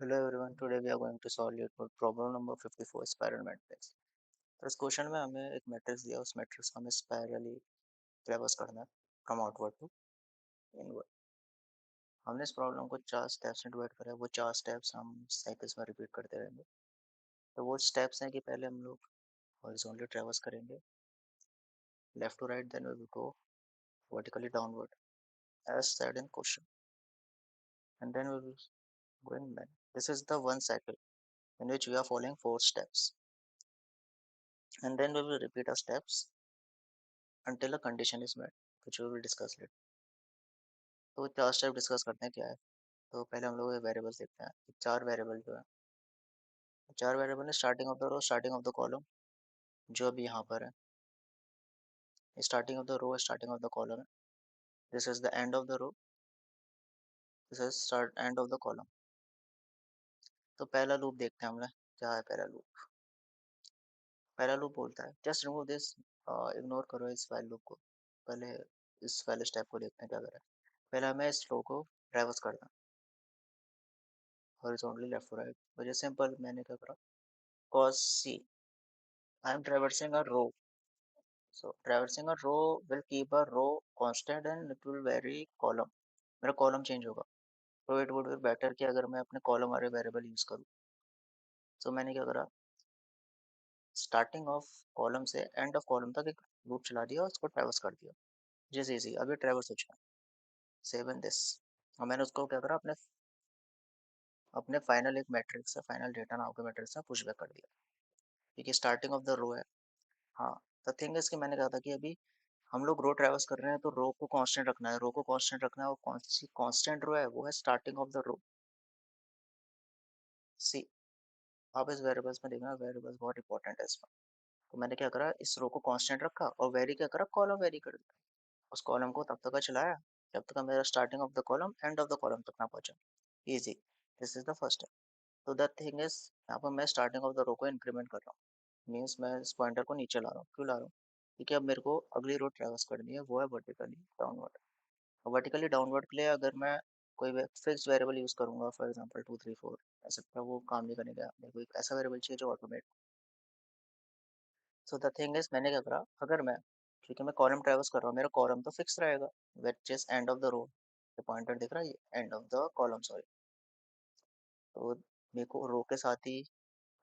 Hello everyone, today we are going to solve your problem number 54 spiral matrix. तो इस question में हमें एक मैट्रिक्स दिया, उस मैट्रिक्स को हमें स्पायरली ट्रेवर्स करना है फ्रॉम आउटवर्ड टू इनवर्ड। हमने इस प्रॉब्लम को चार स्टेप्स में डिवाइड करा है, वो चार स्टेप्स हम साइकिल्स में रिपीट करते रहेंगे। तो वो स्टेप्स हैं कि पहले हम लोग हॉरिजॉन्टली ट्रेवर्स करेंगे left to right, then we will go vertically downward as said in question, and then we will go in line. This is the one cycle in which we are following four steps, and then we will repeat our steps until a condition is met, which we will discuss later. तो चार step discuss करते हैं क्या है। तो पहले हम लोग वेरिएबल्स देखते हैं। चार वेरिएबल जो है, चार वेरिएबल है starting of the row, starting of the column, जो अभी यहाँ पर है starting of the row, starting of the column है। This is the end of the row, this is start end of the column. तो पहला loop देखते हैं हमने क्या है। पहला लूप, पहला लूप बोलता है जस्ट रिमूव दिस, इग्नोर करो इस वाइल लूप को। पहले इस पहले स्टेप को देखते हैं क्या करें। पहले हमें इस रो को ट्रैवर्स करना है हॉरिजॉन्टली लेफ्ट टू राइट। मुझे सिंपल, मैंने क्या करा, cos c, I am traversing a row. So traversing a row will keep a row constant and it will vary column. मेरा कॉलम चेंज होगा, तो इट वुड बी बेटर कि अगर मैं अपने कॉलम वाले वेरिएबल यूज करूँ। तो मैंने क्या करा, स्टार्टिंग ऑफ कॉलम से एंड ऑफ कॉलम तक एक लूप चला दिया और उसको ट्रैवर्स कर दिया। जैसे इजी अभी ट्रैवर्स हो चुका है, सेव इन दिस। और मैंने उसको क्या करा, अपने अपने फाइनल एक मैट्रिक्स है, फाइनल डेटा नाम के मैट्रिक्स में पुश बैक कर दिया, क्योंकि स्टार्टिंग ऑफ द रो है। हाँ, द थिंग इज कि मैंने कहा था कि अभी हम लोग रो ट्रैवर्स कर रहे हैं तो रो को कांस्टेंट रखना है, रो को कांस्टेंट रखना है। और कौन सी कांस्टेंट रो है, वो है स्टार्टिंग ऑफ द रो। सी, आप इस वेरिएबल्स में देखना, वेरिएबल्स बहुत इंपॉर्टेंट है इसमें। तो मैंने क्या करा, इस रो को कांस्टेंट रखा और वेरी क्या करा, कॉलम वेरी कर दिया। उस कॉलम को तब तक चलाया जब तक मेरा starting of the column end of the column तक ना पहुंचा। Easy, this is the first step. तो द थिंग इज, यहाँ पर मैं स्टार्टिंग ऑफ द रो को इंक्रीमेंट कर रहा हूँ, मीन्स मैं इस पॉइंटर को नीचे ला रहा हूँ। क्यों ला रहा हूँ, क्योंकि अब मेरे को अगली रो ट्रैवर्स करनी है, वो है वर्टिकली डाउनवर्ड। वर्टिकली डाउनवर्ड के लिए अगर मैं कोई फिक्स वेरिएबल यूज करूंगा, फॉर एग्जांपल 2 3 4, ऐसे तो वो काम नहीं करेगा। मेरे को एक ऐसा वेरिएबल चाहिए जो automate. So the thing is, मैंने क्या करा, अगर मैं, क्योंकि मैं कॉलम ट्रैवर्स कर रहा हूँ, मेरा कॉलम तो फिक्स रहेगा, which is end of the row. ये पॉइंटर दिख रहा है, ये end of the column, sorry. तो मेरे को रो के साथ ही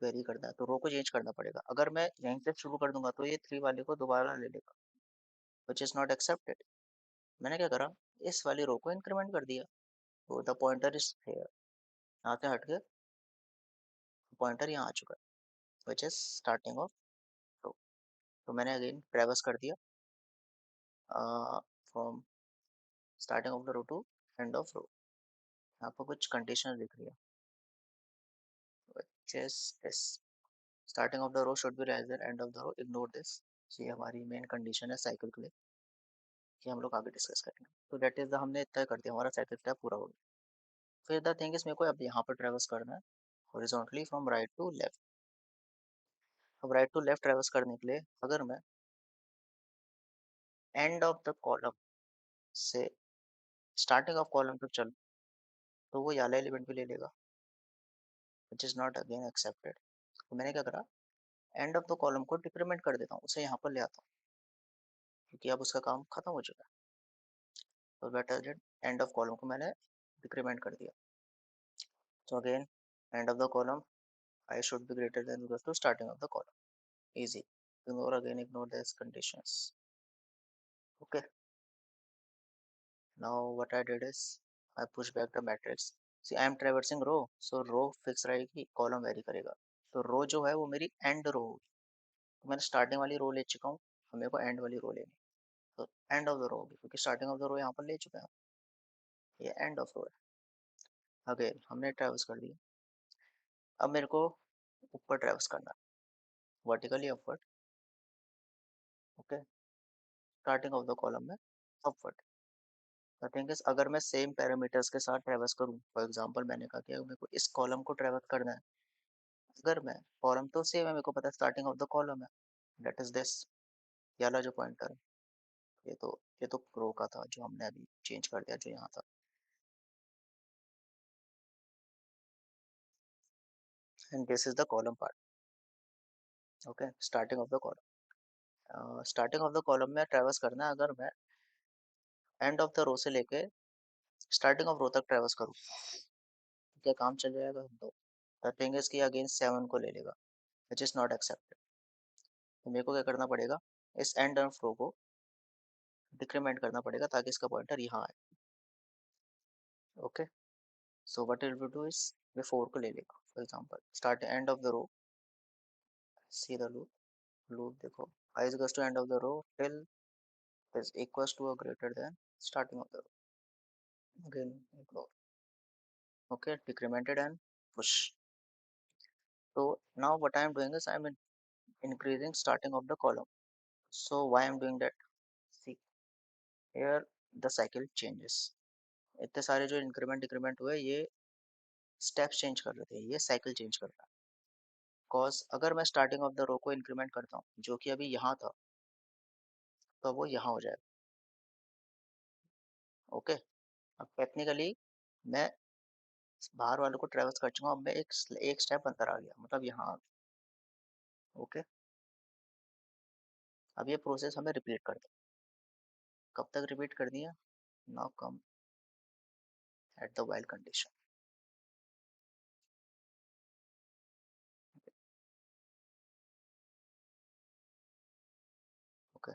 वेरी करना है, तो रो को चेंज करना पड़ेगा। अगर मैं यहीं से शुरू कर दूंगा तो ये 3 वाले को दोबारा ले लेगा, विच इज नॉट एक्सेप्टेड। मैंने क्या करा, इस वाली रो को इंक्रीमेंट कर दिया, तो द पॉइंटर इज हियर। यहाँ से हट के पॉइंटर यहाँ आ चुका है, which is starting of row. तो मैंने अगेन ट्रेवर्स कर दिया from starting of the row to end of row. यहाँ पर कुछ कंडीशन दिख रही है, which is this, starting of the row should be less than end of the row, ignore this. ये हमारी मेन कंडीशन है साइकिल के लिए, कि हम लोग आगे डिस्कस करेंगे। तो दैट इज द, हमने तय कर दिया, हमारा साइकिल स्टेप पूरा हो गया। फिर द थिंग इज, मेरे को अब यहाँ पर ट्रेवर्स करना है horizontally from right to left. अब राइट टू लेफ्ट ट्रेवर्स करने के लिए अगर मैं एंड ऑफ द कॉलम से स्टार्टिंग ऑफ कॉलम तक चलूँ, तो वो वाला एलिमेंट भी ले लेगा, which is not again accepted. तो मैंने क्या करा, एंड ऑफ द कॉलम को डिक्रीमेंट कर देता हूँ, उसे यहाँ पर ले आता हूँ, क्योंकि अब उसका काम खत्म हो चुका है। तो बेटर एंड ऑफ कॉलम को मैंने डिक्रीमेंट कर दिया। तो again and of the column I should be greater than equal to starting of the column. Easy. Ignore again, ignore these conditions. Okay. Now what I did is I push back the matrix. See, I am traversing row, so row fix रहेगी, column vary करेगा। तो row जो है वो मेरी end row होगी। तो मैंने starting वाली row ले चुका हूँ, अब मेरे को end वाली row लेनी। तो end of the row होगी, क्योंकि starting of the row यहाँ पर ले चुके हैं, ये end of row है। अगेन हमने ट्रेवर्स कर दिया, अब मेरे को ऊपर ट्रेवर्स करना है, vertically upward. Okay, starting of the column में अपवर्ड। द थिंग इज, अगर मैं सेम पैरामीटर्स के साथ ट्रेवर्स करूँ, फॉर एग्जांपल मैंने कहा कि अगर मेरे को इस कॉलम को ट्रेवर्स करना है, अगर मैं, कॉलम तो सेम है, मेरे को पता है स्टार्टिंग ऑफ द कॉलम है, दैट इज दिस, ये वाला जो पॉइंटर है। ये तो रो का था जो हमने अभी चेंज कर दिया, जो यहाँ था। And this is the column part. Okay, starting of the column. Starting of the column में ट्रेवर्स करना है. अगर मैं एंड ऑफ द रो से लेके स्टार्टिंग ऑफ रो तक ट्रेवर्स करूँ, तो क्या काम चल जाएगा? तो द थिंग इज कि अगेंस्ट 7 को ले लेगा, विच इज नॉट एक्सेप्टेड. तो मेरे को क्या करना पड़ेगा, इस एंड ऑफ रो को डिक्रीमेंट करना पड़ेगा ताकि इसका पॉइंटर यहाँ आए. Okay, so what will do is ये 4 को ले लेगा. For example start end of the row, see the loop. Loop देखो, I is equals to end of the row till is equals to or greater than starting of the row. Again, ignore. Okay, decremented and push. So now what I am doing is I am increasing starting of the column. So why I am doing that? See, here the cycle changes. इतने सारे जो increment decrement हुए, ये steps change कर रहे थे, ये cycle change कर रहा है. कॉज अगर मैं स्टार्टिंग ऑफ द रो को इंक्रीमेंट करता हूँ जो कि अभी यहाँ था, तो वो यहाँ हो जाएगा. ओके, अब टेक्निकली मैं बाहर वालों को ट्रेवल्स कर चुका हूँ. अब मैं एक स्टेप अंदर आ गया, मतलब यहाँ आ गया. ओके, अब ये प्रोसेस हमें रिपीट कर दो. कब तक रिपीट करनी है? Now come at the while condition. Okay,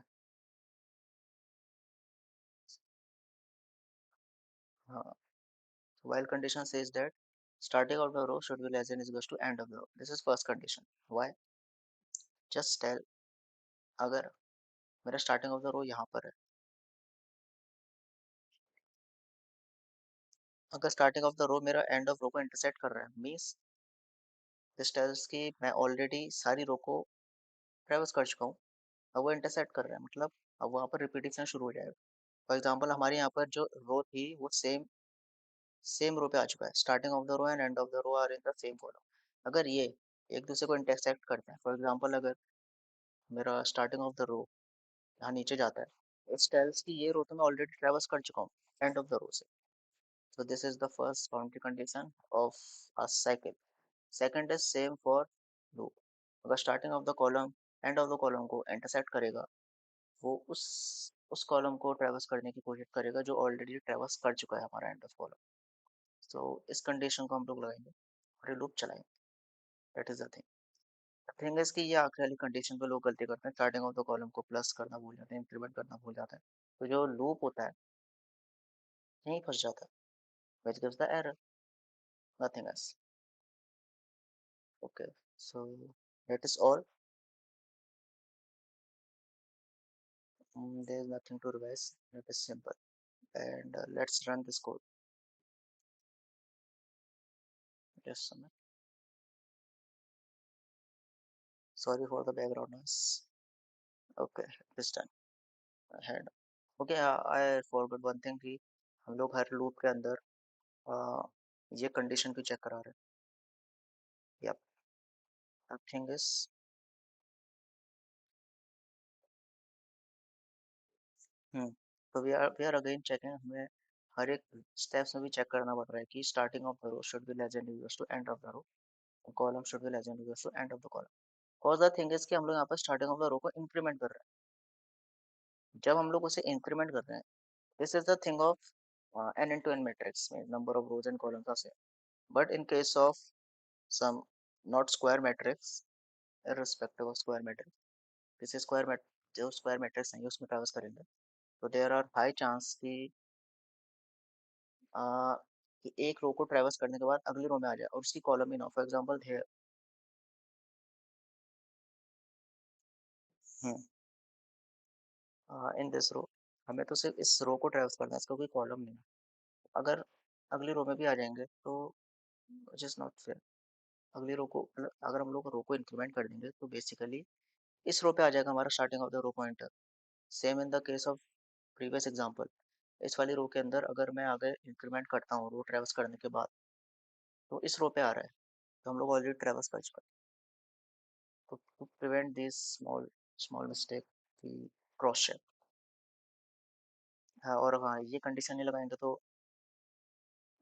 हाँ. While condition says that starting of the row should be less than is equals to end of the row. This is first condition. Why? Just tell, अगर मेरा starting of the रो यहाँ पर है, अगर starting of the रो मेरा and of रो को intersect कर रहा है, मीन्स दिस टेल्स कि मैं ऑलरेडी सारी रो को ट्रेवर्स कर चुका हूँ. अब वो इंटरसेक्ट कर रहा है, मतलब अब वहाँ पर रिपीटेशन शुरू हो जाएगा. फॉर एग्जाम्पल हमारे यहाँ पर जो रो थी वो सेम सेम रो पे आ चुका है. Starting of the row and end of the row are in the same column. अगर ये एक दूसरे को इंटरसेक्ट करते हैं, फॉर एग्जांपल अगर मेरा स्टार्टिंग ऑफ द रो यहाँ नीचे जाता है, इट टेल्स कि ये रो तो मैं ऑलरेडी ट्रेवर्स कर चुका हूँ एंड ऑफ द रो से. So this is the first boundary condition of a cycle. Second is same for loop. अगर starting of the column end of the column को इंटरसेक्ट करेगा, वो उस कॉलम को ट्रेवर्स करने की कोशिश करेगा जो ऑलरेडी ट्रेवर्स कर चुका है हमारा एंड ऑफ कॉलम. सो इस कंडीशन को हम लोग लगाएंगे और ये लूप चलाएंगे. That is the thing. The thing is कि ये आखिरी वाली कंडीशन पे लोग गलती करते हैं, स्टार्टिंग ऑफ द कॉलम को प्लस करना भूल जाते हैं, इंक्रीमेंट करना भूल जाते हैं. तो जो लूप होता है यहीं फंस जाता है, which gives the error, nothing else. Okay, so that is all. There is nothing to revise. That is simple. And let's run this code. Just a minute. Sorry for the background noise. Okay, this time ahead. Okay, I forgot one thing कि हम लोग हर loop के अंदर ये condition भी check करा रहे हैं. Yep, the thing is, तो वी आर अगेन चेकिंग. हमें हर एक स्टेप्स में भी चेक करना पड़ रहा है कि starting of the row should be less than equals to end of the row, column should be less than equals to end of the column. Cause the thing is कि हम लोग यहाँ पर स्टार्टिंग ऑफ द रो को increment कर रहे हैं. जब हम लोग उसे इंक्रीमेंट कर रहे हैं, this is the thing of n into n matrix में number of rows and columns are same. But in case of some not square matrix, irrespective of square matrix, किसी स्क्वायर मैट जो square matrix नहीं उसमें ट्रेवर्स करेंगे, तो there are high chance कि एक रो को ट्रेवर्स करने के बाद अगली रो में आ जाए और उसकी कॉलम ही ना हो. For example there in this row, हमें तो सिर्फ इस रो को ट्रेवर्स करना है, इसका कोई कॉलम नहीं है. अगर अगली रो में भी आ जाएंगे तो विच इज नॉट फेयर. अगली रो को मतलब अगर हम लोग रो को इंक्रीमेंट कर देंगे तो बेसिकली इस रो पे आ जाएगा हमारा starting of the row pointer. Same in the case of previous example. इस वाली रो के अंदर अगर मैं आगे इंक्रीमेंट करता हूँ रो ट्रेवर्स करने के बाद, तो इस रो पे आ रहा है, तो हम लोग ऑलरेडी ट्रेवर्स कर चुके हैं. तो to prevent this small small mistake, cross check. हाँ, और हाँ, ये कंडीशन नहीं लगाएंगे तो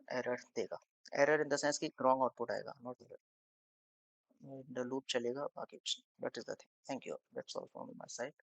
एरर देगा. एरर इन द सेंस कि रॉन्ग आउटपुट आएगा, नॉट एरर. द लूप चलेगा, बाकी कुछ that is the thing. Thank you, that's all from my side.